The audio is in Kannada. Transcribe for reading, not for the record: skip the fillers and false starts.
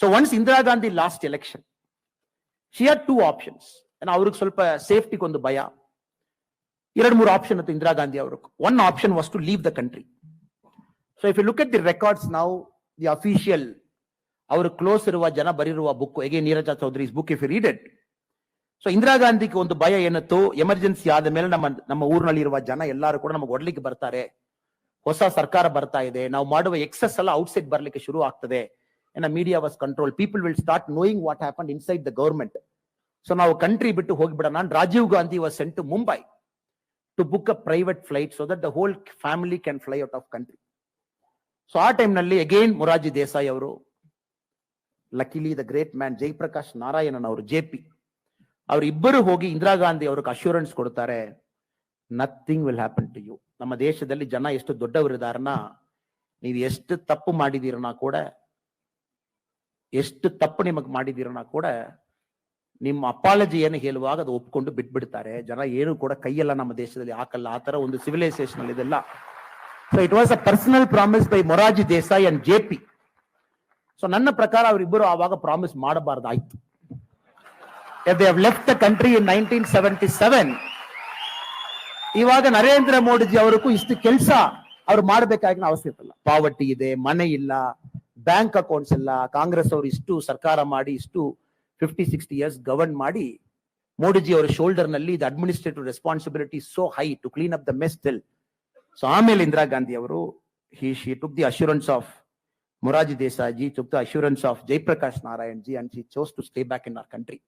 So once Indira Gandhi last election, she had two options. And ಅವ್ರಿಗೆ ಸ್ವಲ್ಪ ಸೇಫ್ಟಿಗೆ ಒಂದು ಭಯ. ಎರಡು ಮೂರು ಆಪ್ಷನ್ ಇತ್ತು ಇಂದಿರಾ ಗಾಂಧಿ ಅವ್ರಿಗೆ. One option was to leave the country. So if you look at the records now, the official, ಅವರು ಕ್ಲೋಸ್ ಇರುವ ಜನ ಬರೆದಿರುವ book, again Neerja Chowdhury's book, if you read it. So Indira ಗಾಂಧಿಗೆ ಒಂದು ಭಯ ಏನಿತ್ತು, ಎಮರ್ಜೆನ್ಸಿ ಆದ ಮೇಲೆ ನಮ್ಮ ಊರಿನಲ್ಲಿ ಇರುವ ಜನ ಎಲ್ಲರೂ ಕೂಡ ನಮಗೆ ಒಡ್ಲಿಕ್ಕೆ ಬರ್ತಾರೆ, ಹೊಸ ಸರ್ಕಾರ ಬರ್ತಾ ಇದೆ, ನಾವು ಮಾಡುವ ಎಕ್ಸೆಸ್ ಎಲ್ಲ ಔಟ್ಸೈಡ್ ಬರ್ಲಿಕ್ಕೆ ಶುರು ಆಗ್ತದೆ, and the media was controlled, people will start knowing what happened inside the government. So ನಾವು ಕಂಟ್ರಿ ಬಿಟ್ಟು ಹೋಗಿಬಿಡೋಣ. Rajiv Gandhi was sent to Mumbai to book a private flight so that the whole family can fly out of country. So ಆ ಟೈಮ್ ನಲ್ಲಿ again ಮೊರಾರ್ಜಿ ದೇಸಾಯಿ ಅವರು, luckily the great man Jayaprakash Narayanan ಅವರು, JP, ಅವರಿಬ್ಬರು ಹೋಗಿ ಇಂದಿರಾ ಗಾಂಧಿ ಅವ್ರಿಗೆ ಅಶ್ಯೂರೆನ್ಸ್ ಕೊಡ್ತಾರೆ, nothing will happen to you. ನಮ್ಮ ದೇಶದಲ್ಲಿ ಜನ ಎಷ್ಟು ದೊಡ್ಡವರಿದಾರನ, ನೀವು ಎಷ್ಟು ತಪ್ಪು ಮಾಡಿದೀರನ ಕೂಡ, ಎಷ್ಟು ತಪ್ಪು ನಿಮಗೆ ಮಾಡಿದೀರನ ಕೂಡ ನಿಮ್ಮ ಅಪಾಲಜಿ ಏನು ಹೇಳುವಾಗ ಅದು ಒಪ್ಕೊಂಡು ಬಿಟ್ಬಿಡ್ತಾರೆ. ಜನ ಏನು ಕೂಡ ಕೈಯೆಲ್ಲ ನಮ್ಮ ದೇಶದಲ್ಲಿ ಹಾಕಲ್ಲ. ಆ ತರ ಒಂದು ಸಿವಿಲೈಸೇಷನ್ ಅಲ್ಲಿ ಇದೆಲ್ಲ. So it was a personal promise by Morarji Desai and JP. So ನನ್ನ ಪ್ರಕಾರ ಅವರಿಬ್ಬರು ಆವಾಗ promise ಮಾಡಬಾರ್ದಾಯ್ತು. If they have left the country in 1977, ಇವಾಗ ನರೇಂದ್ರ ಮೋದಿಜಿ ಅವರಿಗೂ ಇಷ್ಟು ಕೆಲಸ ಅವ್ರು ಮಾಡಬೇಕಾಗಿನ ಅವಶ್ಯಕತೆ ಇಲ್ಲ. ಪಾವರ್ಟಿ ಇದೆ, ಮನೆ ಇಲ್ಲ, ಬ್ಯಾಂಕ್ ಅಕೌಂಟ್ಸ್ ಇಲ್ಲ. ಕಾಂಗ್ರೆಸ್ ಅವರು ಇಷ್ಟು ಸರ್ಕಾರ ಮಾಡಿ, ಇಷ್ಟು 50-60 years ಗವರ್ನ್ ಮಾಡಿ, ಮೋದಿಜಿ ಅವರ ಶೋಲ್ಡರ್ ನಲ್ಲಿ the administrative responsibility so high to clean up the mess still. So ಆಮೇಲೆ ಇಂದಿರಾ ಗಾಂಧಿ ಅವರು she took the assurance of Morarji Desai ji, took the assurance of Jaiprakash Narayan ji, and she chose to stay back in our country.